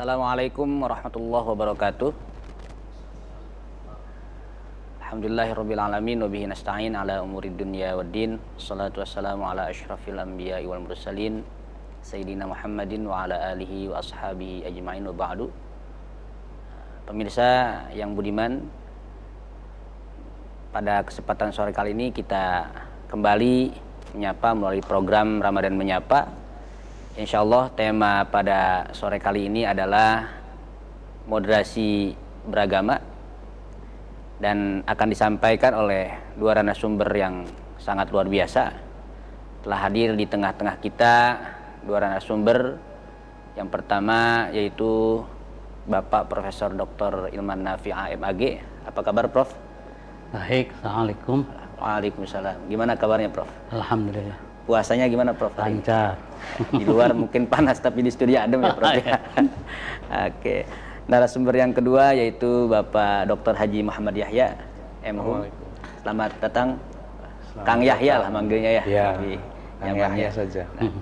Assalamualaikum warahmatullahi wabarakatuh. Alhamdulillahirabbil alamin wa bihi nasta'in ala umuri dunya waddin. Shalatu wassalamu ala asyrafil anbiya'i wal mursalin sayyidina Muhammadin wa ala alihi wa ashabihi ajmain wa ba'du. Pemirsa yang budiman, pada kesempatan sore kali ini kita kembali menyapa melalui program Ramadan Menyapa. Insyaallah tema pada sore kali ini adalah moderasi beragama dan akan disampaikan oleh dua narasumber yang sangat luar biasa. Telah hadir di tengah-tengah kita dua narasumber. Yang pertama yaitu Bapak Profesor Dr. Ilman Nafi' MAG. Apa kabar, Prof? Baik, Assalamualaikum. Waalaikumsalam. Gimana kabarnya, Prof? Alhamdulillah. Puasanya gimana, Prof? Lancar. Di luar mungkin panas, tapi di studio adem ya, Prof? Oke. Narasumber yang kedua yaitu Bapak Dr. Haji Muhammad Yahya, MHum. Selamat datang. Kang Yahya lah manggilnya ya. Iya, Kang Yahya saja. Nah,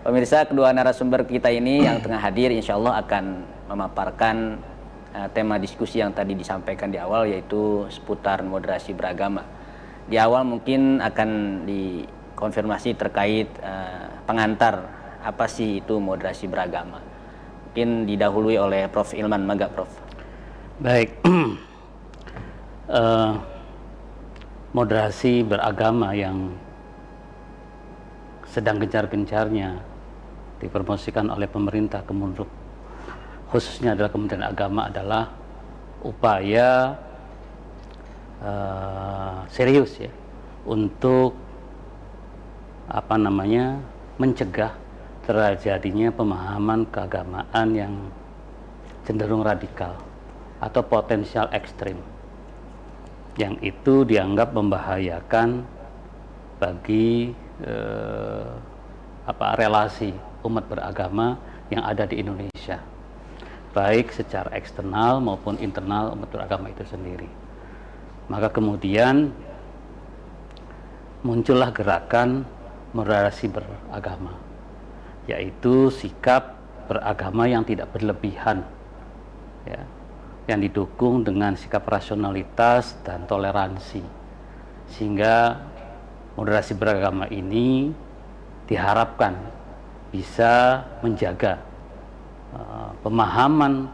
pemirsa, kedua narasumber kita ini yang tengah hadir insya Allah akan memaparkan tema diskusi yang tadi disampaikan di awal, yaitu seputar moderasi beragama. Di awal mungkin akan dikonfirmasi terkait pengantar apa sih itu moderasi beragama. Mungkin didahului oleh Prof. Ilman, mangga, Prof. Baik. Moderasi beragama yang sedang gencar-gencarnya dipromosikan oleh pemerintah, khususnya adalah Kementerian Agama, adalah upaya serius ya untuk mencegah terjadinya pemahaman keagamaan yang cenderung radikal atau potensial ekstrim, yang itu dianggap membahayakan bagi relasi umat beragama yang ada di Indonesia, baik secara eksternal maupun internal umat beragama itu sendiri. Maka kemudian muncullah gerakan moderasi beragama, yaitu sikap beragama yang tidak berlebihan ya, yang didukung dengan sikap rasionalitas dan toleransi, sehingga moderasi beragama ini diharapkan bisa menjaga pemahaman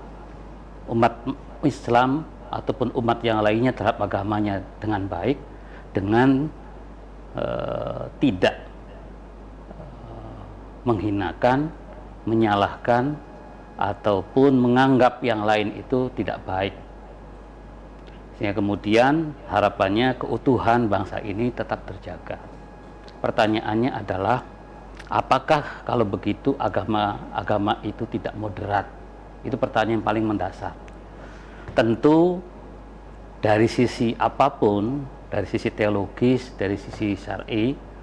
umat Islam ataupun umat yang lainnya terhadap agamanya dengan baik, dengan tidak menghinakan, menyalahkan, ataupun menganggap yang lain itu tidak baik. Sehingga kemudian harapannya keutuhan bangsa ini tetap terjaga. Pertanyaannya adalah, apakah kalau begitu agama itu tidak moderat? Itu pertanyaan yang paling mendasar. Tentu dari sisi apapun, dari sisi teologis, dari sisi syar'i,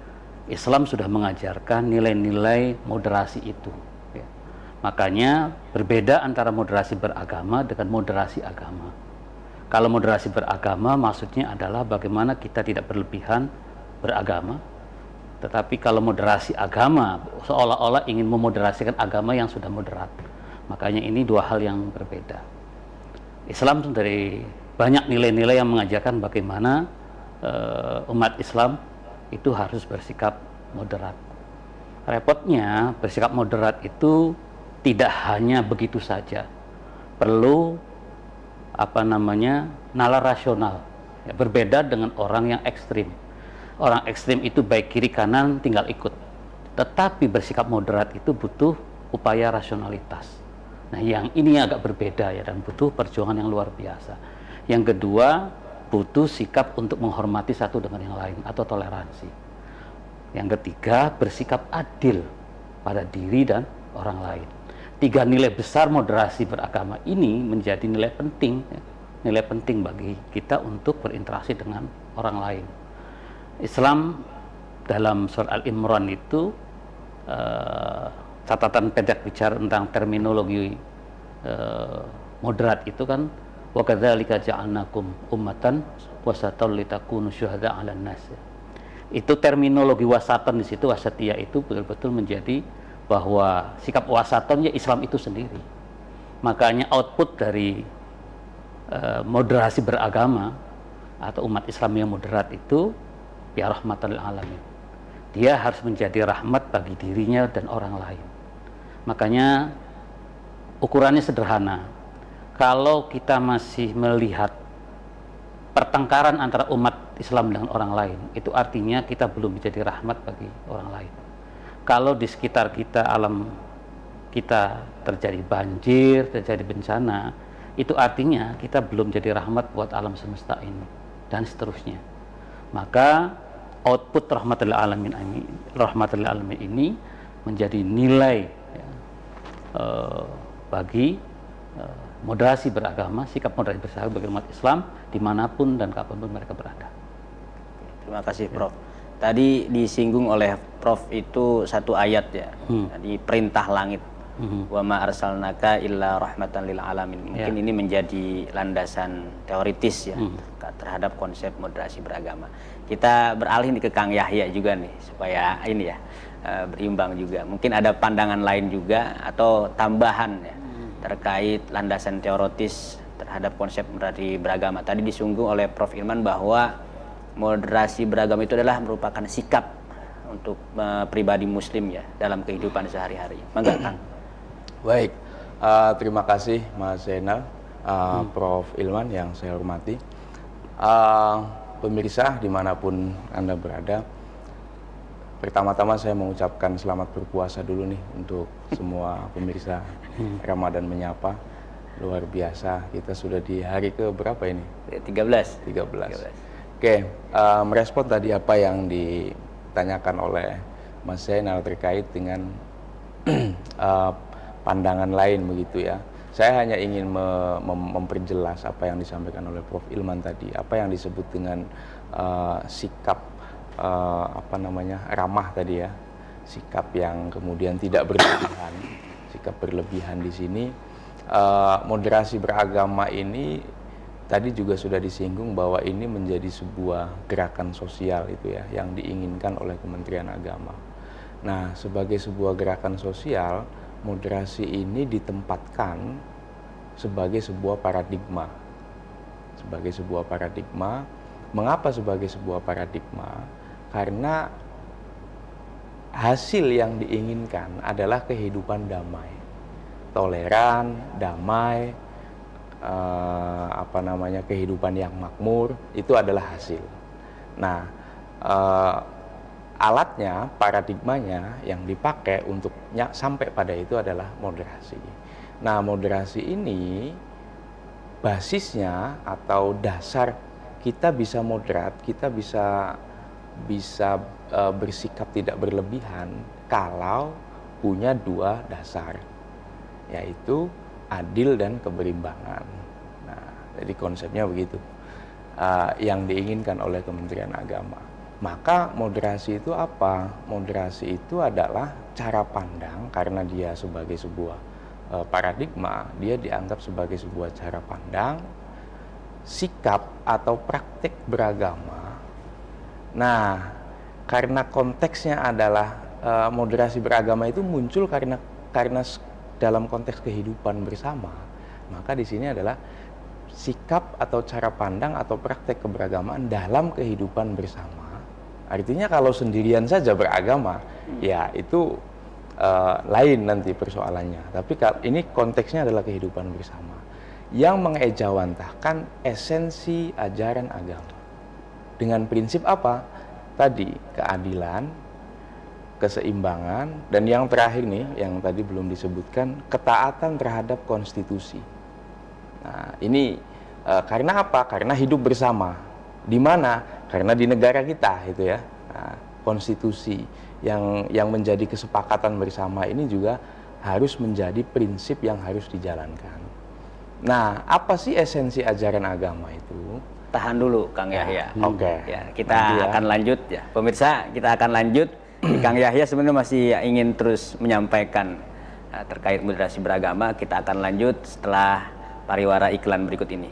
Islam sudah mengajarkan nilai-nilai moderasi itu ya. Makanya berbeda antara moderasi beragama dengan moderasi agama. Kalau moderasi beragama maksudnya adalah bagaimana kita tidak berlebihan beragama, tetapi kalau moderasi agama seolah-olah ingin memoderasikan agama yang sudah moderat. Makanya ini dua hal yang berbeda. Islam dari banyak nilai-nilai yang mengajarkan bagaimana umat Islam itu harus bersikap moderat. Repotnya bersikap moderat itu tidak hanya begitu saja, perlu nalar rasional ya, berbeda dengan orang yang ekstrim. Orang ekstrim itu baik kiri kanan tinggal ikut, tetapi bersikap moderat itu butuh upaya rasionalitas. Nah, yang ini agak berbeda ya, dan butuh perjuangan yang luar biasa. Yang kedua, butuh sikap untuk menghormati satu dengan yang lain atau toleransi. Yang ketiga, bersikap adil pada diri dan orang lain. Tiga nilai besar moderasi beragama ini menjadi nilai penting bagi kita untuk berinteraksi dengan orang lain. Islam dalam surah Al-Imran itu catatan pendek bicara tentang terminologi moderat itu kan, wa kadzalika ja'alnakum ummatan wasatan litakunu syuhada 'alan nas. Itu terminologi wasatan di situ, wasatiyah itu betul-betul menjadi bahwa sikap wasaton ya Islam itu sendiri. Makanya output dari moderasi beragama atau umat Islam yang moderat itu ya rahmatan lil alamin. Dia harus menjadi rahmat bagi dirinya dan orang lain. Makanya ukurannya sederhana. Kalau kita masih melihat pertengkaran antara umat Islam dengan orang lain, itu artinya kita belum menjadi rahmat bagi orang lain. Kalau di sekitar kita, alam kita terjadi banjir, terjadi bencana, itu artinya kita belum jadi rahmat buat alam semesta ini, dan seterusnya. Maka output rahmatul alamin ini menjadi nilai ya, bagi moderasi beragama, sikap moderasi beragama bagi umat Islam dimanapun dan kapanpun mereka berada. Terima kasih Prof. Tadi disinggung oleh Prof itu satu ayat ya, di perintah langit. Wa ma arsalnaka illa rahmatan lil alamin. Mungkin ini menjadi landasan teoritis ya terhadap konsep moderasi beragama. Kita beralih nih ke Kang Yahya juga nih supaya ini ya berimbang juga. Mungkin ada pandangan lain juga atau tambahan ya terkait landasan teoritis terhadap konsep moderasi beragama. Tadi disinggung oleh Prof Ilman bahwa moderasi beragama itu adalah merupakan sikap untuk pribadi muslim ya dalam kehidupan sehari-hari. Mangga Kang. Baik, terima kasih Mas Zainal, Prof Ilman yang saya hormati. Pemirsa dimanapun Anda berada, pertama-tama saya mengucapkan selamat berpuasa dulu nih untuk semua pemirsa Ramadan Menyapa. Luar biasa, kita sudah di hari ke berapa ini? 13. 13. Oke, merespon tadi apa yang ditanyakan oleh Mas Zainal terkait dengan pandangan lain begitu ya. Saya hanya ingin memperjelas apa yang disampaikan oleh Prof Ilman tadi, apa yang disebut dengan sikap ramah tadi ya, sikap yang kemudian tidak berlebihan. Sikap berlebihan di sini, moderasi beragama ini tadi juga sudah disinggung bahwa ini menjadi sebuah gerakan sosial itu ya, yang diinginkan oleh Kementerian Agama. Nah, sebagai sebuah gerakan sosial, moderasi ini ditempatkan sebagai sebuah paradigma. Sebagai sebuah paradigma. Mengapa sebagai sebuah paradigma? Karena hasil yang diinginkan adalah kehidupan damai, toleran, damai, kehidupan yang makmur, itu adalah hasil. Nah, alatnya, paradigmanya yang dipakai untuk sampai pada itu adalah moderasi. Nah, moderasi ini basisnya atau dasar kita bisa moderat, kita bisa bersikap tidak berlebihan kalau punya dua dasar, yaitu adil dan keberimbangan. Nah, jadi konsepnya begitu, yang diinginkan oleh Kementerian Agama. Maka moderasi itu apa? Moderasi itu adalah cara pandang, karena dia sebagai sebuah paradigma, dia dianggap sebagai sebuah cara pandang, sikap atau praktik beragama. Nah, karena konteksnya adalah moderasi beragama itu muncul karena dalam konteks kehidupan bersama, maka di sini adalah sikap atau cara pandang atau praktek keberagamaan dalam kehidupan bersama. Artinya kalau sendirian saja beragama, ya itu lain nanti persoalannya. Tapi ini konteksnya adalah kehidupan bersama yang mengejawantahkan esensi ajaran agama. Dengan prinsip apa? Tadi keadilan, keseimbangan, dan yang terakhir nih, yang tadi belum disebutkan, ketaatan terhadap konstitusi. Nah, ini karena apa? Karena hidup bersama. Di mana? Karena di negara kita itu ya. Nah, konstitusi yang menjadi kesepakatan bersama ini juga harus menjadi prinsip yang harus dijalankan. Nah, apa sih esensi ajaran agama itu? Tahan dulu Kang Yahya. Oke. Ya, kita akan lanjut ya. Pemirsa, kita akan lanjut. Kang Yahya sebenarnya masih ingin terus menyampaikan terkait moderasi beragama. Kita akan lanjut setelah pariwara iklan berikut ini.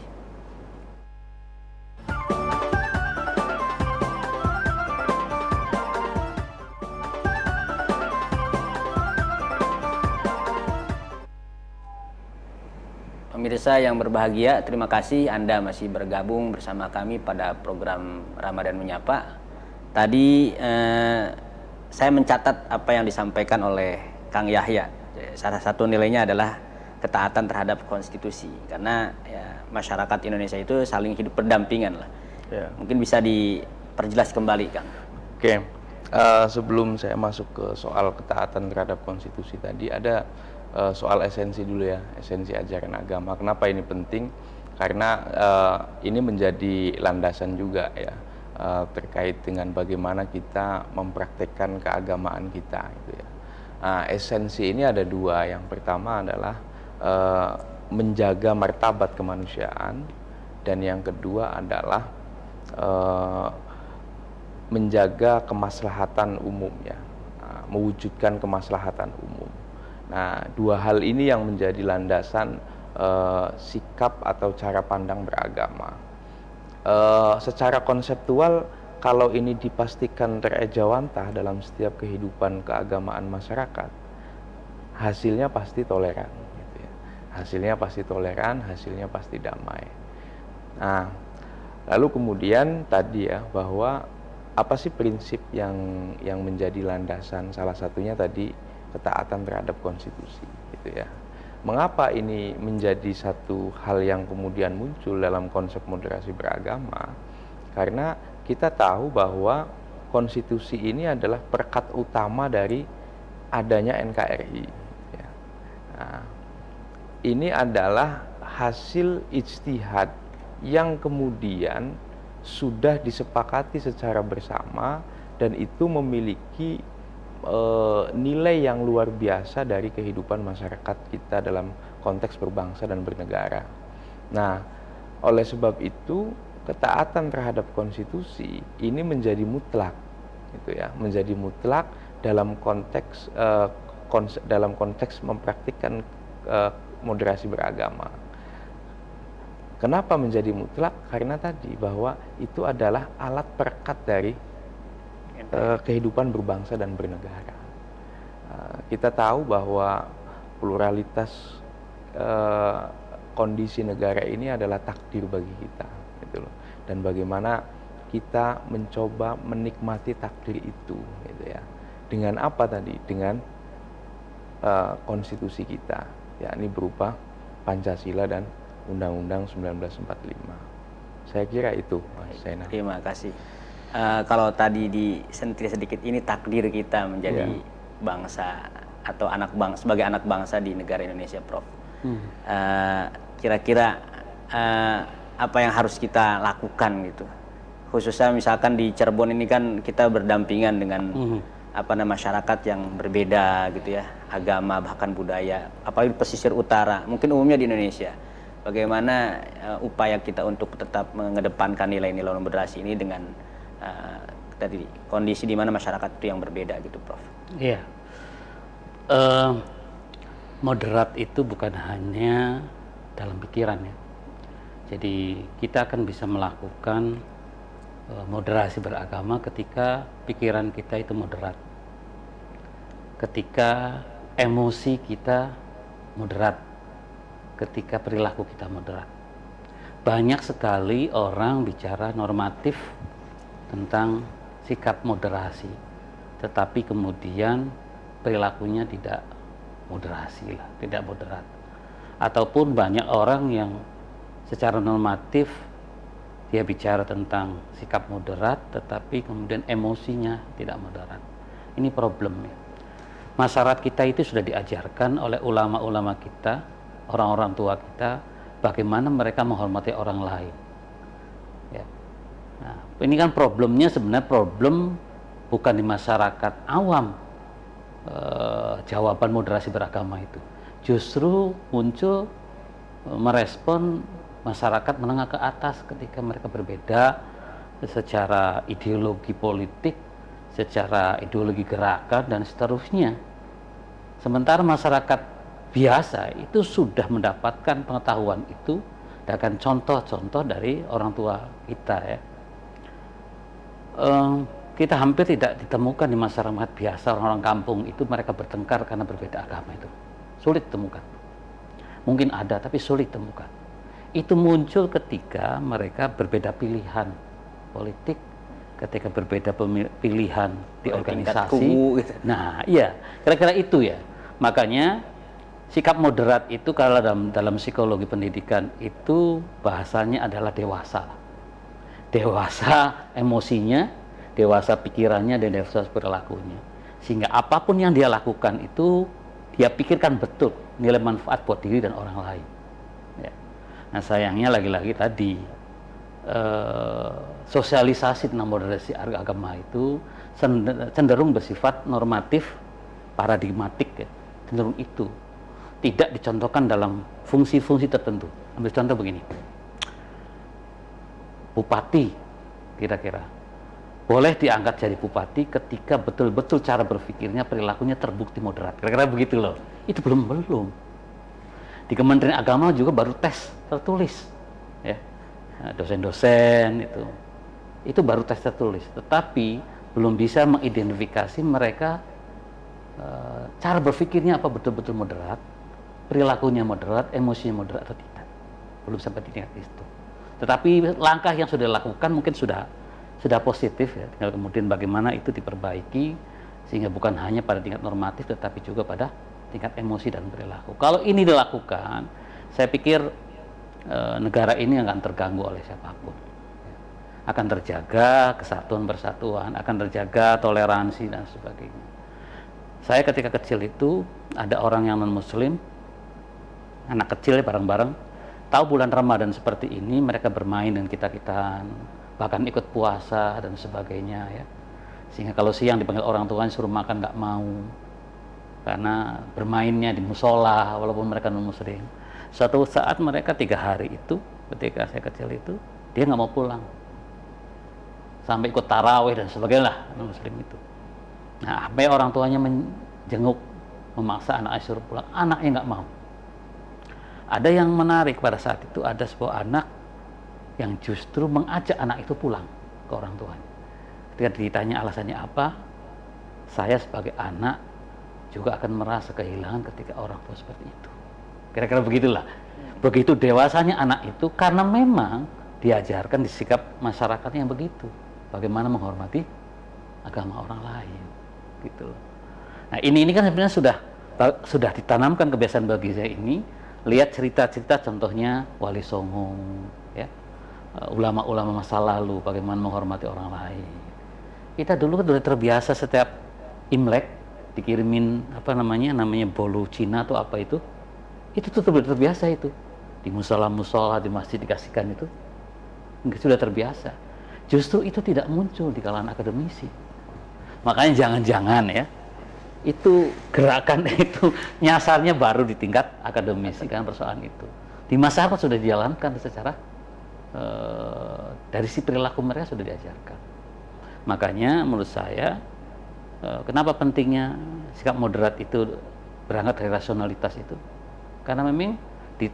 pemirsa yang berbahagia, terima kasih Anda masih bergabung bersama kami pada program Ramadan Menyapa. Tadi saya mencatat apa yang disampaikan oleh Kang Yahya. Salah satu nilainya adalah ketaatan terhadap konstitusi, karena ya, masyarakat Indonesia itu saling hidup berdampingan lah. Ya. Mungkin bisa diperjelas kembali, Kang. Oke, sebelum saya masuk ke soal ketaatan terhadap konstitusi tadi, ada soal esensi dulu ya, esensi ajaran agama. Kenapa ini penting? Karena ini menjadi landasan juga ya, terkait dengan bagaimana kita mempraktekkan keagamaan kita gitu ya. Esensi ini ada dua. Yang pertama adalah menjaga martabat kemanusiaan, dan yang kedua adalah menjaga kemaslahatan umum ya, mewujudkan kemaslahatan umum. Nah, dua hal ini yang menjadi landasan sikap atau cara pandang beragama. Secara konseptual, kalau ini dipastikan terejawantah dalam setiap kehidupan keagamaan masyarakat, hasilnya pasti toleran. Gitu ya. Hasilnya pasti toleran, hasilnya pasti damai. Nah, lalu kemudian tadi ya, bahwa apa sih prinsip yang menjadi landasan? Salah satunya tadi ketaatan terhadap konstitusi, gitu ya. Mengapa ini menjadi satu hal yang kemudian muncul dalam konsep moderasi beragama? Karena kita tahu bahwa konstitusi ini adalah perekat utama dari adanya NKRI. Ya. Nah, ini adalah hasil ijtihad yang kemudian sudah disepakati secara bersama, dan itu memiliki nilai yang luar biasa dari kehidupan masyarakat kita dalam konteks berbangsa dan bernegara. Nah, oleh sebab itu ketaatan terhadap konstitusi ini menjadi mutlak, gitu ya, menjadi mutlak dalam konteks mempraktikkan moderasi beragama. Kenapa menjadi mutlak? Karena tadi bahwa itu adalah alat perekat dari kehidupan berbangsa dan bernegara. Kita tahu bahwa pluralitas kondisi negara ini adalah takdir bagi kita, gitu loh. Dan bagaimana kita mencoba menikmati takdir itu, gitu ya. Dengan apa tadi? Dengan konstitusi kita, yakni berupa Pancasila dan Undang-Undang 1945. Saya kira itu, Mas Zainal. Terima kasih. Kalau tadi disentil sedikit, ini takdir kita menjadi bangsa atau anak bangsa, sebagai anak bangsa di negara Indonesia, Prof. Kira-kira apa yang harus kita lakukan gitu? Khususnya misalkan di Cirebon ini kan kita berdampingan dengan masyarakat yang berbeda gitu ya, agama bahkan budaya, apalagi di pesisir utara, mungkin umumnya di Indonesia. Bagaimana upaya kita untuk tetap mengedepankan nilai-nilai moderasi ini dengan tadi kondisi di mana masyarakat itu yang berbeda gitu, Prof. Iya. Moderat itu bukan hanya dalam pikiran ya. Jadi kita akan bisa melakukan moderasi beragama ketika pikiran kita itu moderat, ketika emosi kita moderat, ketika perilaku kita moderat. Banyak sekali orang bicara normatif tentang sikap moderasi, tetapi kemudian perilakunya tidak moderasi lah, tidak moderat. Ataupun banyak orang yang secara normatif dia bicara tentang sikap moderat, tetapi kemudian emosinya tidak moderat. Ini problemnya. Masyarakat kita itu sudah diajarkan oleh ulama-ulama kita, orang-orang tua kita, bagaimana mereka menghormati orang lain. Ya. Nah, ini kan problemnya sebenarnya problem bukan di masyarakat awam. Jawaban moderasi beragama itu justru muncul merespon masyarakat menengah ke atas ketika mereka berbeda secara ideologi politik, secara ideologi gerakan dan seterusnya. Sementara masyarakat biasa itu sudah mendapatkan pengetahuan itu dengan contoh-contoh dari orang tua kita ya. Kita hampir tidak ditemukan di masyarakat biasa, orang-orang kampung itu mereka bertengkar karena berbeda agama itu. Sulit ditemukan. Mungkin ada, tapi sulit temukan. Itu muncul ketika mereka berbeda pilihan politik, ketika berbeda pilihan di organisasi. kubu, gitu. Nah, iya, kira-kira itu ya. Makanya sikap moderat itu kalau dalam psikologi pendidikan itu bahasanya adalah dewasa. Dewasa emosinya, dewasa pikirannya, dan dewasa perilakunya. Sehingga apapun yang dia lakukan itu dia pikirkan betul nilai manfaat buat diri dan orang lain. Ya. Nah sayangnya lagi-lagi tadi sosialisasi tentang moderasi agama itu cenderung bersifat normatif, paradigmatik, ya. Cenderung itu tidak dicontohkan dalam fungsi-fungsi tertentu. Ambil contoh begini, bupati kira-kira boleh diangkat jadi bupati ketika betul-betul cara berpikirnya, perilakunya terbukti moderat. Kira-kira begitu loh. Itu belum. Di Kementerian Agama juga baru tes tertulis, ya. Nah, dosen-dosen itu baru tes tertulis. Tetapi belum bisa mengidentifikasi mereka cara berpikirnya apa betul-betul moderat, perilakunya moderat, emosinya moderat atau tidak. Belum sampai di tingkat itu. Tetapi langkah yang sudah dilakukan mungkin sudah positif, ya. Tinggal kemudian bagaimana itu diperbaiki sehingga bukan hanya pada tingkat normatif tetapi juga pada tingkat emosi dan perilaku. Kalau ini dilakukan, saya pikir negara ini akan terganggu oleh siapapun. Akan terjaga kesatuan persatuan, akan terjaga toleransi dan sebagainya. Saya ketika kecil itu ada orang yang non muslim, anak kecil ya, bareng-bareng, tahu bulan Ramadan seperti ini, mereka bermain dengan kita-kitaan, bahkan ikut puasa dan sebagainya, ya. Sehingga kalau siang dipanggil orang tuanya suruh makan nggak mau, karena bermainnya di musola walaupun mereka non muslim. Suatu saat mereka 3 hari itu, ketika saya kecil itu, dia nggak mau pulang, sampai ikut tarawih dan sebagainya lah, non muslim itu. Nah, sampai orang tuanya menjenguk, memaksa anaknya suruh pulang, anaknya nggak mau. Ada yang menarik pada saat itu, ada sebuah anak yang justru mengajak anak itu pulang ke orang tuanya. Ketika ditanya alasannya apa, saya sebagai anak juga akan merasa kehilangan ketika orang tua seperti itu. Kira-kira begitulah. Begitu dewasanya anak itu karena memang diajarkan di sikap masyarakat yang begitu. Bagaimana menghormati agama orang lain, gitu loh. Nah ini kan sebenarnya sudah ditanamkan kebiasaan bagi saya ini. Lihat cerita-cerita contohnya Wali Songo, ya, ulama-ulama masa lalu bagaimana menghormati orang lain. Kita dulu kan sudah terbiasa setiap Imlek dikirimin namanya bolu Cina atau apa itu tuh terbiasa itu di musola-musola, di masjid dikasihkan itu sudah terbiasa. Justru itu tidak muncul di kalangan akademisi. Makanya jangan-jangan ya itu gerakan itu nyasarnya baru di tingkat akademisi kan persoalan itu. Di masyarakat sudah dijalankan secara dari si perilaku mereka sudah diajarkan. Makanya menurut saya kenapa pentingnya sikap moderat itu berangkat dari rasionalitas itu? Karena memang di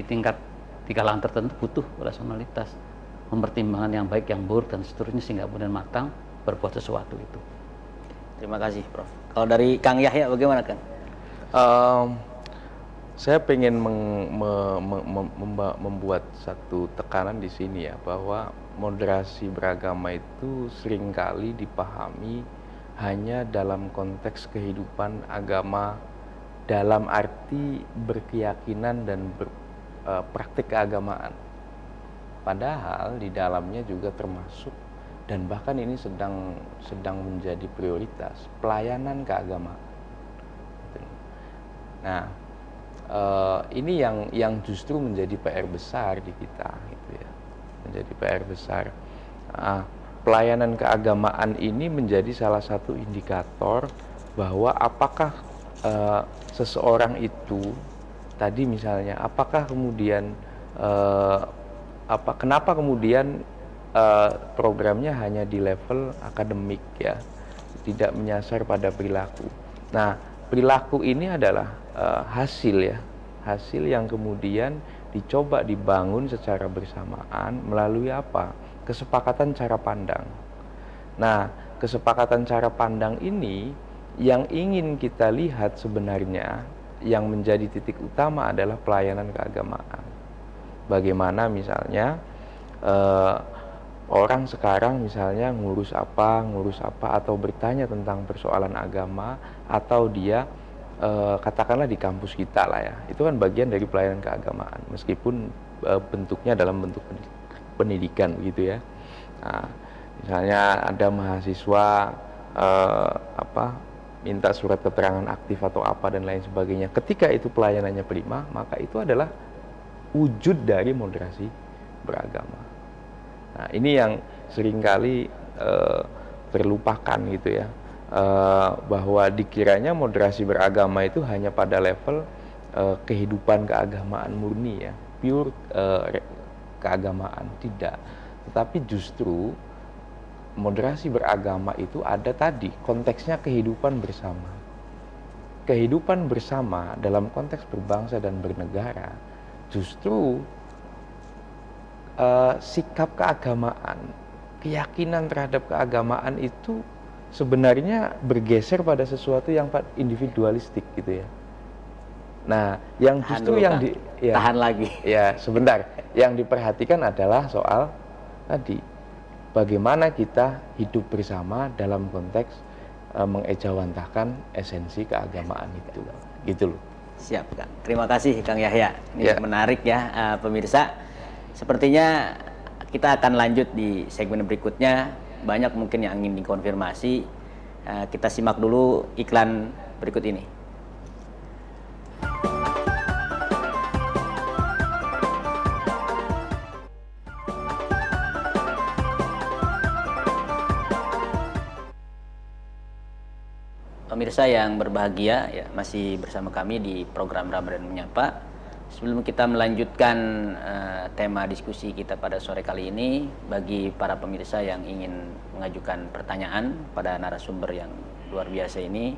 tingkat di kalangan tertentu butuh rasionalitas, mempertimbangkan yang baik, yang buruk dan seterusnya sehingga kemudian matang berbuat sesuatu itu. Terima kasih, Prof. Kalau dari Kang Yahya bagaimana, Kang? Saya pengen membuat satu tekanan di sini ya, bahwa moderasi beragama itu seringkali dipahami hanya dalam konteks kehidupan agama dalam arti berkeyakinan dan praktik keagamaan. Padahal di dalamnya juga termasuk dan bahkan ini sedang menjadi prioritas pelayanan keagamaan. Nah, ini yang justru menjadi PR besar di kita, gitu ya, menjadi PR besar. Pelayanan keagamaan ini menjadi salah satu indikator bahwa apakah seseorang itu tadi misalnya, apakah kemudian kenapa kemudian programnya hanya di level akademik ya, tidak menyasar pada perilaku. Nah, perilaku ini adalah hasil yang kemudian dicoba dibangun secara bersamaan melalui apa? Kesepakatan cara pandang. Nah, kesepakatan cara pandang ini yang ingin kita lihat sebenarnya yang menjadi titik utama adalah pelayanan keagamaan. Bagaimana misalnya orang sekarang misalnya ngurus apa atau bertanya tentang persoalan agama, atau dia katakanlah di kampus kita lah ya, itu kan bagian dari pelayanan keagamaan meskipun bentuknya dalam bentuk pendidikan gitu ya. Nah, misalnya ada mahasiswa minta surat keterangan aktif atau apa dan lain sebagainya, ketika itu pelayanannya prima, maka itu adalah wujud dari moderasi beragama. Nah, ini yang seringkali terlupakan gitu ya, bahwa dikiranya moderasi beragama itu hanya pada level kehidupan keagamaan murni ya, pure keagamaan, tidak. Tetapi justru moderasi beragama itu ada tadi konteksnya kehidupan bersama. Kehidupan bersama dalam konteks berbangsa dan bernegara, justru sikap keagamaan, keyakinan terhadap keagamaan itu sebenarnya bergeser pada sesuatu yang individualistik gitu ya. Nah, yang justru tahan lagi. Ya, sebentar. Yang diperhatikan adalah soal tadi bagaimana kita hidup bersama dalam konteks mengejawantahkan esensi keagamaan itu. Gitu loh. Siap, Kang. Terima kasih Kang Yahya. Ini Ya. menarik ya, pemirsa. Sepertinya kita akan lanjut di segmen berikutnya. Banyak mungkin yang ingin dikonfirmasi. Kita simak dulu iklan berikut ini. Pemirsa yang berbahagia, ya, masih bersama kami di program Ramadan Menyapa. Sebelum kita melanjutkan tema diskusi kita pada sore kali ini, bagi para pemirsa yang ingin mengajukan pertanyaan pada narasumber yang luar biasa ini,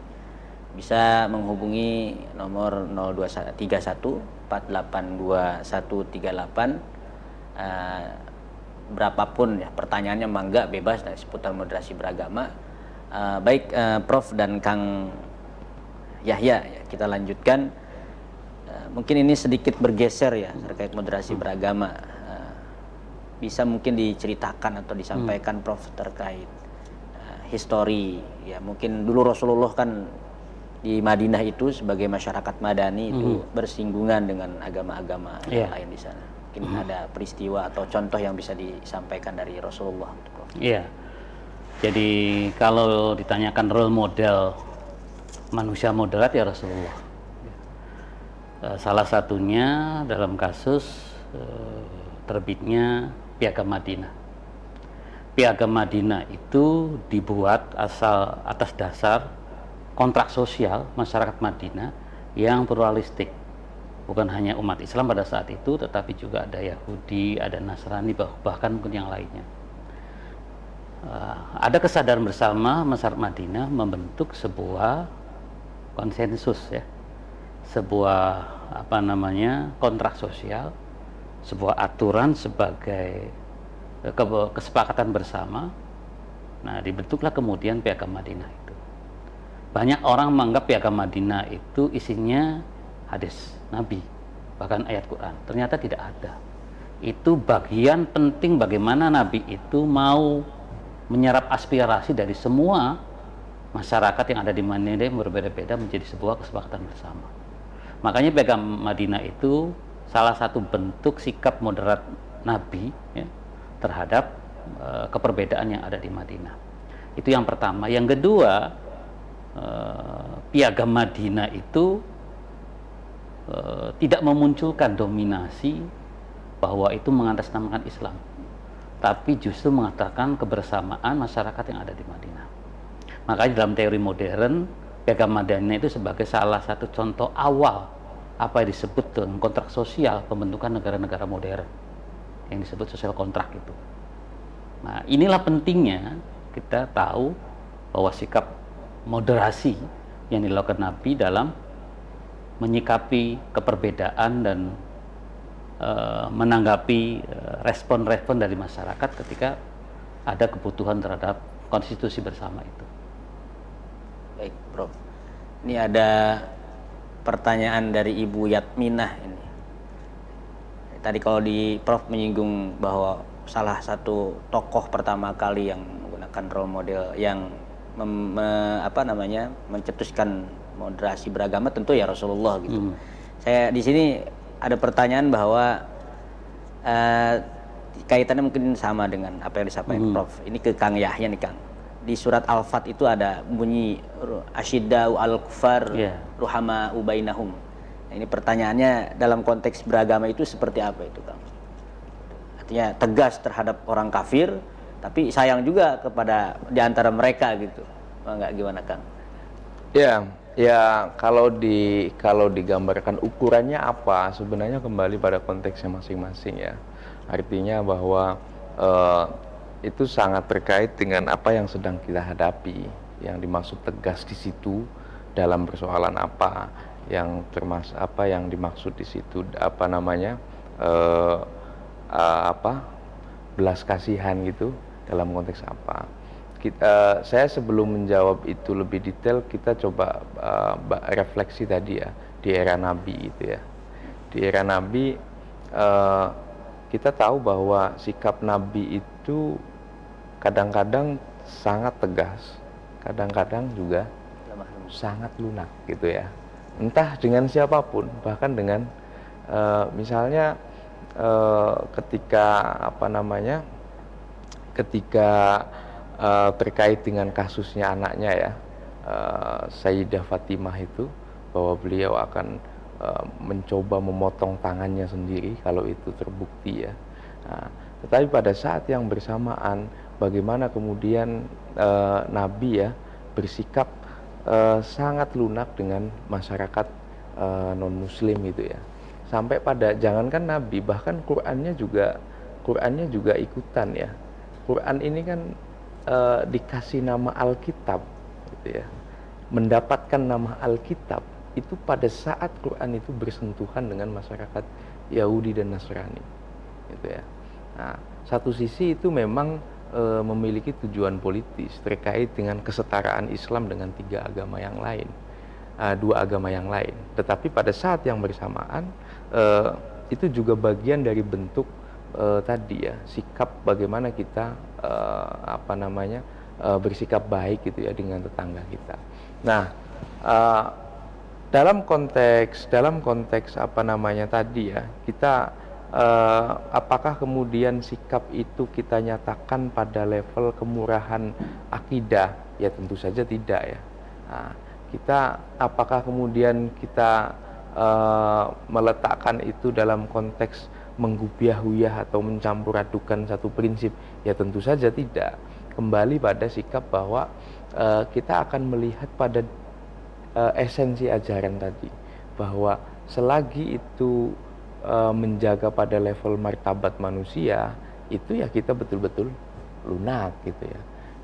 bisa menghubungi nomor 0231 482 138. Berapapun ya pertanyaannya, mangga bebas dari seputar moderasi beragama. Baik Prof dan Kang Yahya, ya, kita lanjutkan. Mungkin ini sedikit bergeser ya terkait moderasi beragama. Bisa mungkin diceritakan atau disampaikan Prof terkait histori ya. Mungkin dulu Rasulullah kan di Madinah itu sebagai masyarakat madani itu bersinggungan dengan agama-agama yang lain di sana. Mungkin ada peristiwa atau contoh yang bisa disampaikan dari Rasulullah, Prof. Iya. Jadi kalau ditanyakan role model manusia moderat ya Rasulullah. Salah satunya dalam kasus terbitnya Piagam Madinah. Piagam Madinah itu dibuat atas dasar kontrak sosial masyarakat Madinah yang pluralistik. Bukan hanya umat Islam pada saat itu, tetapi juga ada Yahudi, ada Nasrani, bahkan mungkin yang lainnya. Ada kesadaran bersama masyarakat Madinah membentuk sebuah konsensus ya, sebuah kontrak sosial, sebuah aturan sebagai kesepakatan bersama. Nah, dibentuklah kemudian Piagam Madinah itu. Banyak orang menganggap Piagam Madinah itu isinya hadis Nabi, bahkan ayat Quran. Ternyata tidak ada. Itu bagian penting bagaimana Nabi itu mau menyerap aspirasi dari semua masyarakat yang ada di Madinah yang berbeda-beda menjadi sebuah kesepakatan bersama. Makanya Piagam Madinah itu salah satu bentuk sikap moderat Nabi ya, terhadap keperbedaan yang ada di Madinah. Itu yang pertama. Yang kedua, Piagam Madinah itu tidak memunculkan dominasi bahwa itu mengatasnamakan Islam, tapi justru mengatakan kebersamaan masyarakat yang ada di Madinah. Makanya dalam teori modern, Piagam Madinah itu sebagai salah satu contoh awal apa yang disebut dengan kontrak sosial pembentukan negara-negara modern, yang disebut sosial kontrak itu. Nah, inilah pentingnya kita tahu bahwa sikap moderasi yang dilakukan Nabi dalam menyikapi keperbedaan dan menanggapi respon-respon dari masyarakat ketika ada kebutuhan terhadap konstitusi bersama itu. Baik, Prof. Ini ada pertanyaan dari Ibu Yatminah ini. Tadi kalau di Prof menyinggung bahwa salah satu tokoh pertama kali yang menggunakan role model yang mencetuskan moderasi beragama tentu ya Rasulullah gitu. Saya di sini ada pertanyaan bahwa kaitannya mungkin sama dengan apa yang disampaikan Prof. Ini ke Kang Yahya nih Kang. Di surat Al-Fat itu ada bunyi asyiddau al-kufar ruhama ubainahum. Nah, ini pertanyaannya dalam konteks beragama itu seperti apa itu Kang? Artinya tegas terhadap orang kafir, tapi sayang juga kepada di antara mereka gitu. Enggak gimana Kang? Ya kalau digambarkan ukurannya apa, sebenarnya kembali pada konteksnya masing-masing ya. Artinya bahwa itu sangat terkait dengan apa yang sedang kita hadapi. Yang dimaksud tegas di situ dalam persoalan apa, yang termasuk apa yang dimaksud di situ belas kasihan gitu dalam konteks apa. Saya sebelum menjawab itu lebih detail, kita coba refleksi tadi ya di era Nabi itu ya. Di era Nabi kita tahu bahwa sikap Nabi itu kadang-kadang sangat tegas, kadang-kadang juga sangat lunak gitu ya. Entah dengan siapapun, bahkan dengan misalnya ketika terkait dengan kasusnya anaknya ya, Sayyidah Fatimah itu, bahwa beliau akan mencoba memotong tangannya sendiri kalau itu terbukti ya. Nah, tetapi pada saat yang bersamaan bagaimana kemudian Nabi ya bersikap sangat lunak dengan masyarakat non Muslim itu ya. Sampai pada jangankan Nabi, bahkan Qur'annya juga ikutan ya. Quran ini kan dikasih nama Alkitab gitu ya. Mendapatkan nama Alkitab itu pada saat Quran itu bersentuhan dengan masyarakat Yahudi dan Nasrani gitu ya. Nah, satu sisi itu memang memiliki tujuan politis terkait dengan kesetaraan Islam dengan dua agama yang lain. Tetapi pada saat yang bersamaan itu juga bagian dari bentuk tadi ya, sikap bagaimana kita bersikap baik gitu ya dengan tetangga kita. Nah, dalam konteks tadi ya, kita apakah kemudian sikap itu kita nyatakan pada level kemurahan akidah? Ya tentu saja tidak ya. Nah, apakah kemudian kita meletakkan itu dalam konteks menggubiah-huyah atau mencampur adukan satu prinsip? Ya tentu saja tidak. Kembali pada sikap bahwa kita akan melihat pada esensi ajaran tadi, bahwa selagi itu menjaga pada level martabat manusia, itu ya kita betul-betul lunak gitu ya.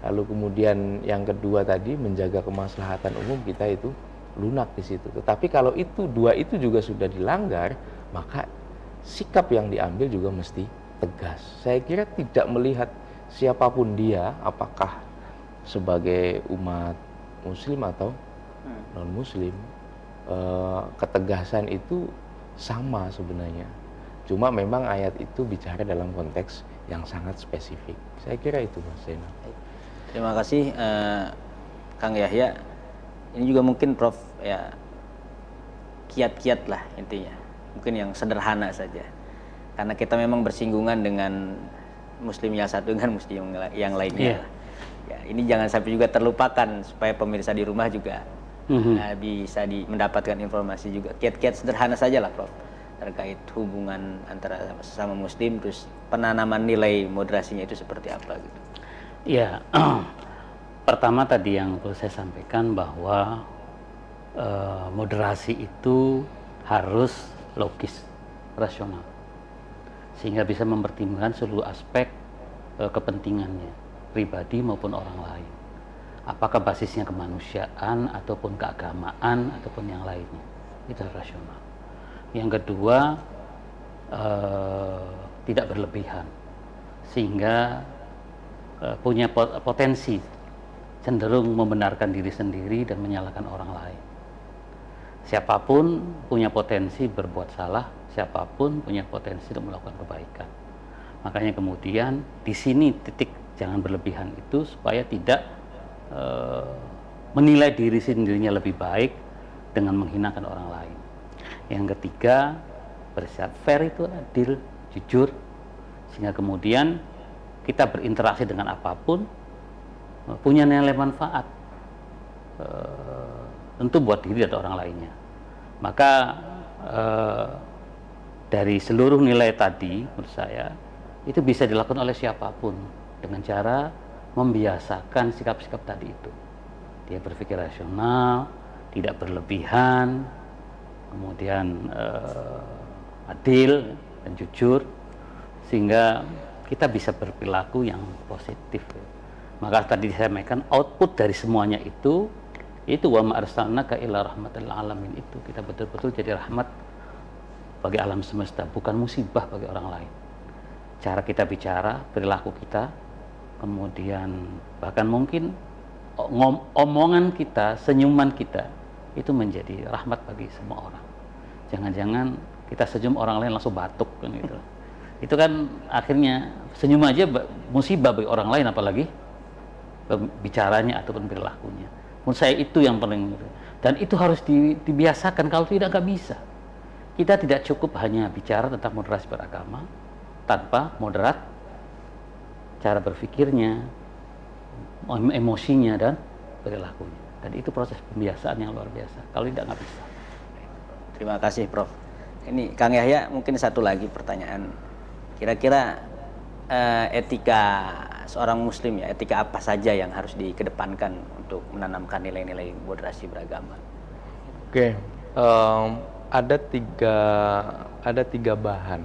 Lalu kemudian yang kedua tadi, menjaga kemaslahatan umum, kita itu lunak di situ. Tetapi kalau dua itu juga sudah dilanggar, maka sikap yang diambil juga mesti tegas. Saya kira tidak melihat siapapun dia, apakah sebagai umat Muslim atau non Muslim, ketegasan itu sama sebenarnya. Cuma memang ayat itu bicara dalam konteks yang sangat spesifik. Saya kira itu Mas Zainal. Terima kasih Kang Yahya. Ini juga mungkin Prof ya, kiat-kiat lah intinya. Mungkin yang sederhana saja. Karena kita memang bersinggungan dengan Muslim yang satu dengan Muslim yang lainnya. Ya, ini jangan sampai juga terlupakan supaya pemirsa di rumah juga bisa mendapatkan informasi juga. Kiat-kiat sederhana saja lah Prof, terkait hubungan antara sesama Muslim, terus penanaman nilai moderasinya itu seperti apa gitu. Ya, pertama tadi yang perlu saya sampaikan bahwa moderasi itu harus logis, rasional, sehingga bisa mempertimbangkan seluruh aspek kepentingannya, pribadi maupun orang lain. Apakah basisnya kemanusiaan ataupun keagamaan ataupun yang lainnya, itu rasional. Yang kedua, tidak berlebihan, sehingga punya potensi cenderung membenarkan diri sendiri dan menyalahkan orang lain. Siapapun punya potensi berbuat salah, siapapun punya potensi untuk melakukan kebaikan. Makanya kemudian di sini titik jangan berlebihan itu supaya tidak menilai diri sendirinya lebih baik dengan menghinakan orang lain. Yang ketiga, bersikap fair itu adil, jujur, sehingga kemudian kita berinteraksi dengan apapun punya nilai manfaat tentu buat diri dan orang lainnya. Maka dari seluruh nilai tadi menurut saya itu bisa dilakukan oleh siapapun dengan cara membiasakan sikap-sikap tadi itu. Dia berpikir rasional, tidak berlebihan, kemudian adil dan jujur, sehingga kita bisa berperilaku yang positif. Maka tadi disampaikan output dari semuanya itu wa ma arsalnaka illa rahmatan lil alamin, itu kita betul-betul jadi rahmat bagi alam semesta, bukan musibah bagi orang lain. Cara kita bicara, perilaku kita, kemudian bahkan mungkin omongan kita, senyuman kita itu menjadi rahmat bagi semua orang. Jangan-jangan kita senyum orang lain langsung batuk kan gitu. Itu kan akhirnya senyum aja musibah bagi orang lain, apalagi bicaranya ataupun perilakunya. Menurut saya itu yang paling, dan itu harus dibiasakan, kalau tidak nggak bisa. Kita tidak cukup hanya bicara tentang moderasi beragama tanpa moderat cara berpikirnya, emosinya dan perilakunya. Dan itu proses pembiasaan yang luar biasa. Kalau tidak nggak bisa. Terima kasih Prof. Ini Kang Yahya, mungkin satu lagi pertanyaan. Kira-kira etika seorang muslim ya, etika apa saja yang harus dikedepankan untuk menanamkan nilai-nilai moderasi beragama? Oke, ada tiga bahan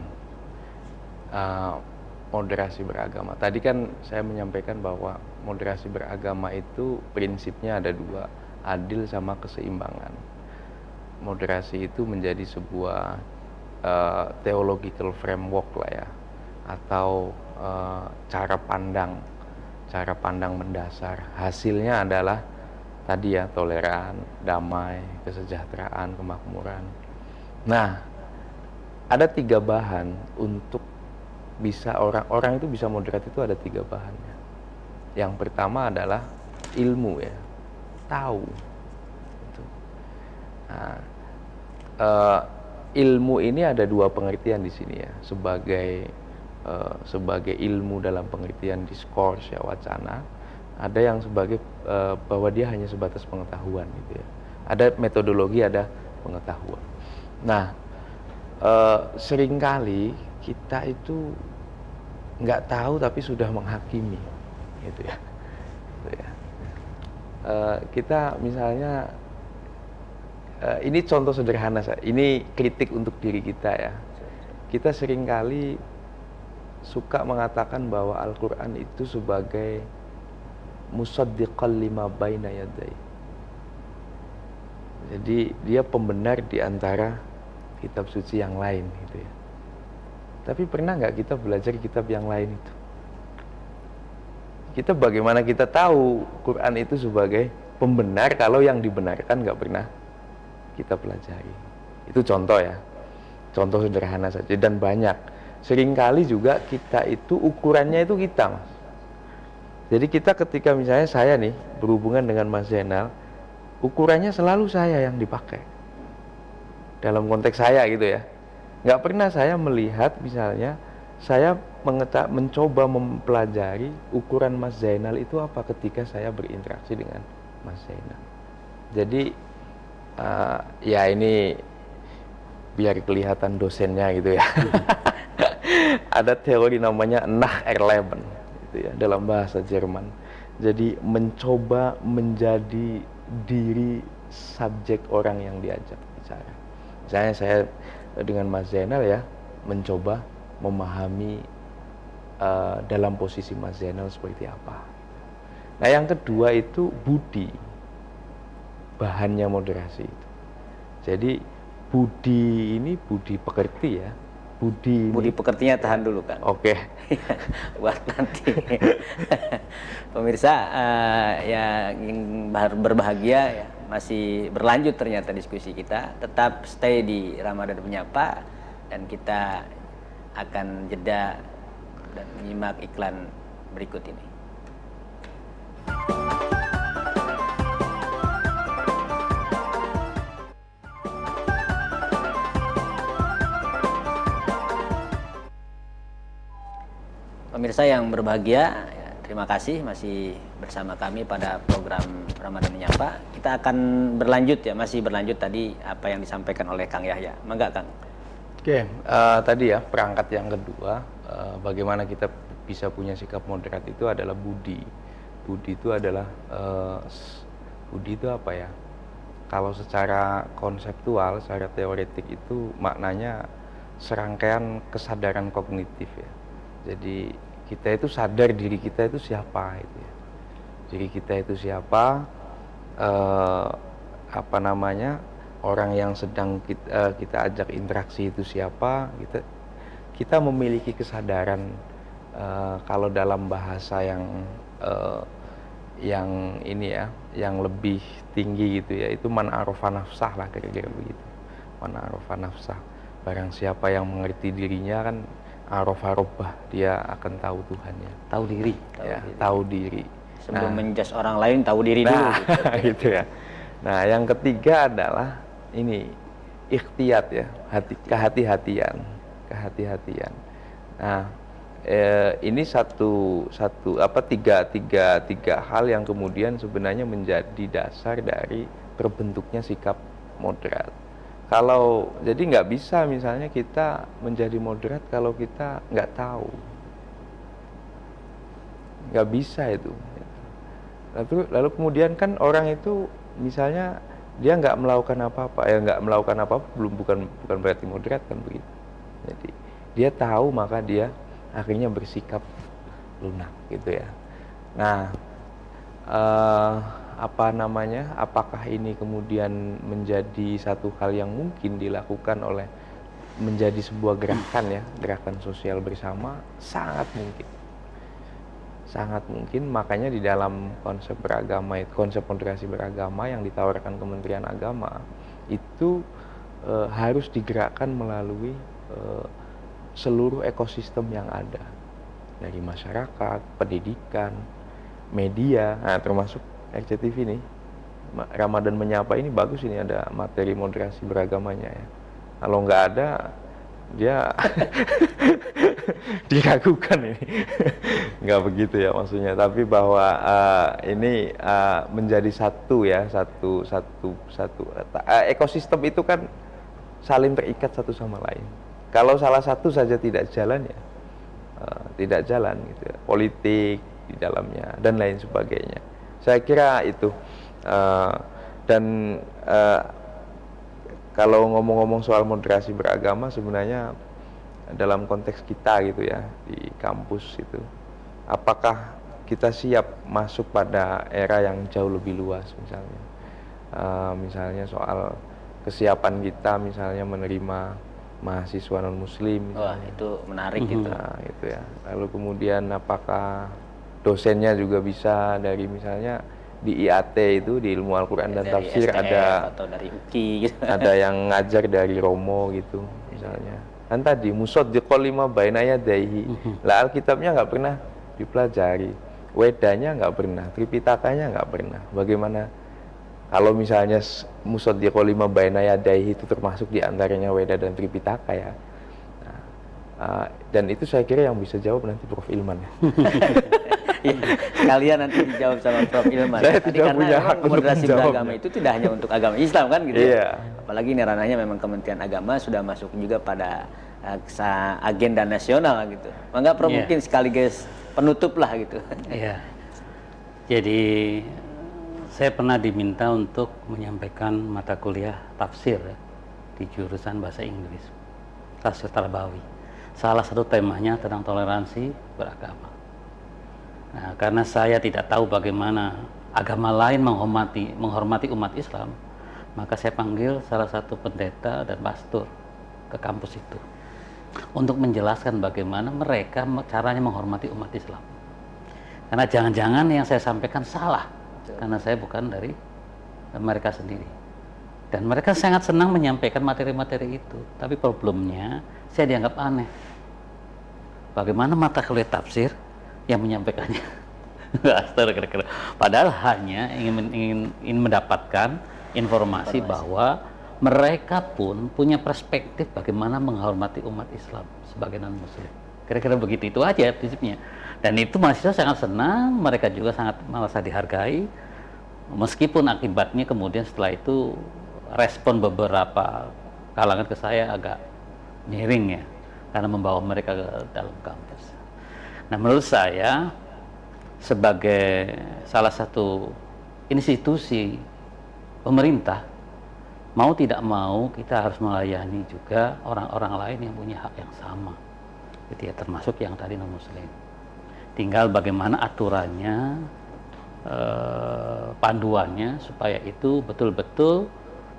moderasi beragama. Tadi kan saya menyampaikan bahwa moderasi beragama itu prinsipnya ada dua, adil sama keseimbangan. Moderasi itu menjadi sebuah theological framework lah ya, atau cara pandang mendasar. Hasilnya adalah tadi ya, toleran, damai, kesejahteraan, kemakmuran. Nah, ada tiga bahan untuk bisa orang itu bisa moderat, itu ada tiga bahannya. Yang pertama adalah ilmu ya, tahu. Nah, ilmu ini ada dua pengertian di sini ya, sebagai ilmu dalam pengertian diskurs ya, wacana. Ada yang sebagai bahwa dia hanya sebatas pengetahuan gitu ya. Ada metodologi, ada pengetahuan. Nah, seringkali kita itu nggak tahu tapi sudah menghakimi gitu ya. Kita misalnya, ini contoh sederhana, ini kritik untuk diri kita ya. Kita seringkali suka mengatakan bahwa Al-Quran itu sebagai musaddiqan lima baina yadai. Jadi dia pembenar di antara kitab suci yang lain gitu ya. Tapi pernah nggak kita belajar kitab yang lain itu? Kita bagaimana kita tahu Quran itu sebagai pembenar kalau yang dibenarkan nggak pernah kita pelajari? Itu contoh ya, contoh sederhana saja, dan banyak. Seringkali juga kita itu ukurannya itu kita, Mas. Jadi kita ketika misalnya saya nih berhubungan dengan Mas Zainal, ukurannya selalu saya yang dipakai dalam konteks saya gitu ya. Nggak pernah saya melihat misalnya saya mencoba mempelajari ukuran Mas Zainal itu apa ketika saya berinteraksi dengan Mas Zainal. Jadi ya ini biar kelihatan dosennya gitu ya. Ada teori namanya Nacherleben gitu ya, dalam bahasa Jerman. Jadi mencoba menjadi diri subjek orang yang diajak bicara. Misalnya saya dengan Mas Zainal ya, mencoba memahami dalam posisi Mas Zainal seperti apa. Nah, yang kedua itu budi, bahannya moderasi itu. Jadi budi ini budi pekerti ya. Budi pekertinya tahan dulu kan. Oke. Buat nanti. Pemirsa yang berbahagia ya, masih berlanjut ternyata diskusi kita. Tetap stay di Ramadan Menyapa dan kita akan jeda dan menyimak iklan berikut ini. Pemirsa yang berbahagia, terima kasih masih bersama kami pada program Ramadan Menyapa. Kita akan berlanjut ya, masih berlanjut tadi apa yang disampaikan oleh Kang Yahya. Mangga Kang. Oke, tadi ya perangkat yang kedua, bagaimana kita bisa punya sikap moderat itu adalah budi. Budi itu adalah budi itu apa ya? Kalau secara konseptual, secara teoretik itu maknanya serangkaian kesadaran kognitif ya. Jadi kita itu sadar diri kita itu siapa itu ya. Diri kita itu siapa, apa namanya, orang yang sedang kita ajak interaksi itu siapa. Kita memiliki kesadaran, kalau dalam bahasa yang ini ya, yang lebih tinggi gitu ya, itu man arofa nafsah lah, kira-kira begitu. Man arofa nafsah, barang siapa yang mengerti dirinya kan arofa robbah, dia akan tahu Tuhannya. Tahu diri. Tahu diri. Sebelum menjudge orang lain, tahu diri dulu. Gitu ya. Nah, yang ketiga adalah ini ikhtiyat ya, kehati-hatian. Nah, ini tiga hal yang kemudian sebenarnya menjadi dasar dari terbentuknya sikap moderat. Jadi nggak bisa misalnya kita menjadi moderat kalau kita nggak tahu, nggak bisa itu. Lalu kemudian kan orang itu misalnya dia nggak melakukan apa-apa, bukan berarti moderat kan begitu. Jadi dia tahu maka dia akhirnya bersikap lunak gitu ya. Nah, apakah ini kemudian menjadi satu hal yang mungkin dilakukan oleh menjadi sebuah gerakan ya, gerakan sosial bersama? Sangat mungkin. Makanya di dalam konsep moderasi beragama yang ditawarkan Kementerian Agama itu harus digerakkan melalui seluruh ekosistem yang ada, dari masyarakat, pendidikan, media, termasuk RCTV nih. Ramadan Menyapa ini bagus, ini ada materi moderasi beragamanya ya. Kalau nggak ada, dia diragukan ini. Nggak begitu ya maksudnya, tapi bahwa ini menjadi satu ekosistem itu kan saling terikat satu sama lain. Kalau salah satu saja tidak jalan ya, tidak jalan gitu ya. Politik di dalamnya dan lain sebagainya. Saya kira itu. Kalau ngomong-ngomong soal moderasi beragama, sebenarnya dalam konteks kita gitu ya, di kampus itu, apakah kita siap masuk pada era yang jauh lebih luas misalnya? Misalnya soal kesiapan kita misalnya menerima mahasiswa non-muslim. Wah, itu menarik gitu. Nah, gitu ya. Lalu kemudian apakah dosennya juga bisa dari misalnya di IAT itu, di ilmu Al-Quran dan dari tafsir, STF ada atau dari UKI gitu. ada yang ngajar dari Romo gitu misalnya. Kan tadi musaddiqal lima baina yadayhi. Lah Alkitabnya nggak pernah dipelajari, Wedanya nggak pernah, Tripitakanya nggak pernah. Bagaimana kalau misalnya musaddiqal lima baina yadayhi itu termasuk di antaranya Weda dan Tripitaka ya. Dan itu saya kira yang bisa jawab nanti Prof. Ilman ya. Kalian nanti dijawab sama Prof. Ilman. Saya tidak punya hak untuk moderasi menjawabnya. beragama itu tidak hanya untuk agama Islam kan gitu. Iya. Apalagi ini ranahnya memang Kementerian Agama sudah masuk juga pada agenda nasional gitu. Maka Prof mungkin sekaligus penutup lah gitu. Iya. Jadi saya pernah diminta untuk menyampaikan mata kuliah tafsir ya, di jurusan bahasa Inggris, tafsir Tarbawi. Salah satu temanya tentang toleransi beragama. Nah, karena saya tidak tahu bagaimana agama lain menghormati umat Islam, maka saya panggil salah satu pendeta dan pastor ke kampus itu untuk menjelaskan bagaimana mereka caranya menghormati umat Islam. Karena jangan-jangan yang saya sampaikan salah, karena saya bukan dari mereka sendiri. Dan mereka sangat senang menyampaikan materi-materi itu. Tapi problemnya, saya dianggap aneh. Bagaimana mata kuliah tafsir yang menyampaikannya? Kira-kira. Padahal hanya ingin mendapatkan informasi bahwa mereka pun punya perspektif bagaimana menghormati umat Islam sebagai non-muslim. Kira-kira begitu, itu aja prinsipnya. Dan itu mahasiswa sangat senang, mereka juga sangat merasa dihargai. Meskipun akibatnya kemudian setelah itu respon beberapa kalangan ke saya agak miring ya, karena membawa mereka ke dalam kampus. Nah, menurut saya sebagai salah satu institusi pemerintah, mau tidak mau kita harus melayani juga orang-orang lain yang punya hak yang sama, gitu ya, termasuk yang tadi non-muslim. Tinggal bagaimana aturannya, panduannya supaya itu betul-betul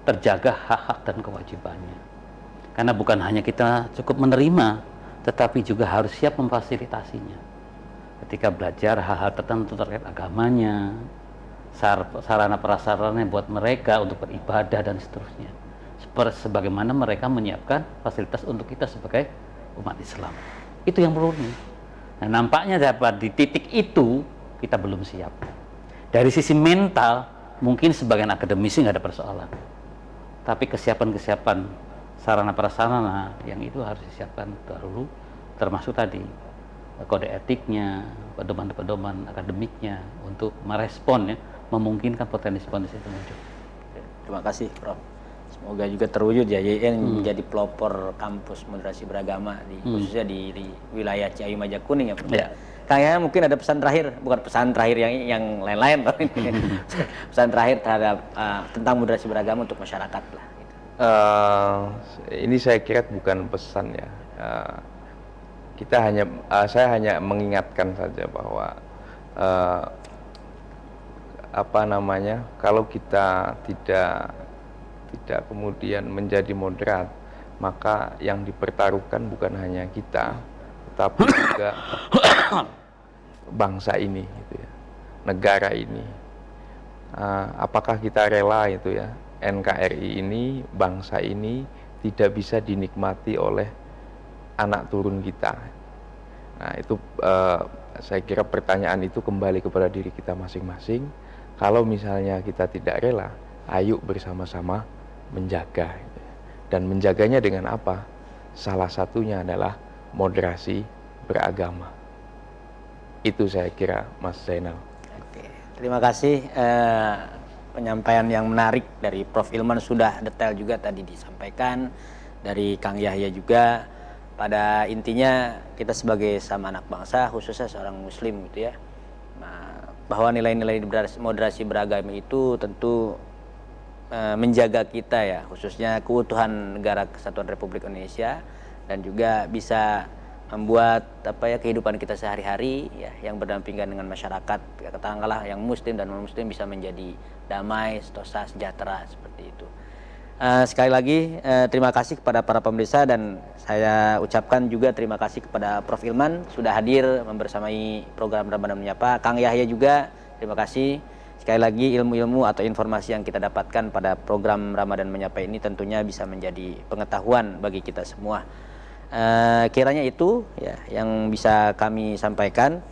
terjaga hak-hak dan kewajibannya. Karena bukan hanya kita cukup menerima, tetapi juga harus siap memfasilitasinya. Ketika belajar hal-hal tertentu terkait agamanya, sarana prasarana buat mereka untuk beribadah dan seterusnya. Sebagaimana mereka menyiapkan fasilitas untuk kita sebagai umat Islam. Itu yang perlu nih. Nah, nampaknya dapat di titik itu kita belum siap. Dari sisi mental, mungkin sebagian akademisi nggak ada persoalan. Tapi kesiapan sarana prasarana yang itu harus disiapkan dahulu, termasuk tadi kode etiknya, pedoman-pedoman akademiknya untuk merespon ya, memungkinkan potensi-potensi itu muncul. Terima kasih, Prof. Semoga juga terwujud ya YN menjadi pelopor kampus moderasi beragama khususnya di wilayah Ciayu Majakuning ya, Prof. Ya. Kayaknya mungkin ada pesan terakhir, bukan pesan terakhir yang lain-lain, pesan terakhir terhadap tentang moderasi beragama untuk masyarakat lah. Gitu. Ini saya kira bukan pesan ya. Saya hanya mengingatkan saja bahwa kalau kita tidak kemudian menjadi moderat, maka yang dipertaruhkan bukan hanya kita, tetapi juga bangsa ini, gitu ya, negara ini. Apakah kita rela itu ya, NKRI ini, bangsa ini tidak bisa dinikmati oleh anak turun kita? Nah, itu saya kira pertanyaan itu kembali kepada diri kita masing-masing. Kalau misalnya kita tidak rela, ayo bersama-sama menjaga. Gitu ya. Dan menjaganya dengan apa? Salah satunya adalah moderasi beragama. Itu saya kira, Mas Zainal. Oke, terima kasih. Penyampaian yang menarik dari Prof. Ilman, sudah detail juga tadi disampaikan dari Kang Yahya juga. Pada intinya kita sebagai sama anak bangsa, khususnya seorang muslim gitu ya, bahwa nilai-nilai moderasi beragama itu tentu menjaga kita ya, khususnya keutuhan negara Kesatuan Republik Indonesia, dan juga bisa membuat kehidupan kita sehari-hari ya, yang berdampingan dengan masyarakat, katakanlah yang muslim dan non muslim, bisa menjadi damai, sentosa, sejahtera, seperti itu. Sekali lagi terima kasih kepada para pemirsa, dan saya ucapkan juga terima kasih kepada Prof. Ilman sudah hadir membersamai program Ramadan Menyapa. Kang Yahya juga terima kasih. Sekali lagi, ilmu-ilmu atau informasi yang kita dapatkan pada program Ramadan Menyapa ini tentunya bisa menjadi pengetahuan bagi kita semua. Kiranya itu ya yang bisa kami sampaikan.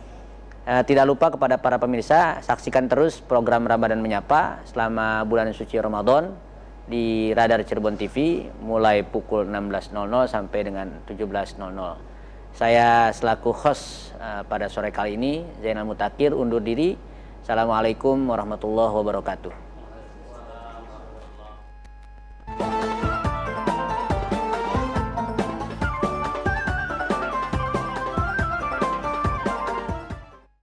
Tidak lupa kepada para pemirsa, saksikan terus program Ramadan Menyapa selama bulan suci Ramadan di Radar Cirebon TV mulai pukul 16.00 sampai dengan 17.00. Saya selaku host pada sore kali ini, Zainal Mutakir, undur diri. Assalamualaikum warahmatullahi wabarakatuh.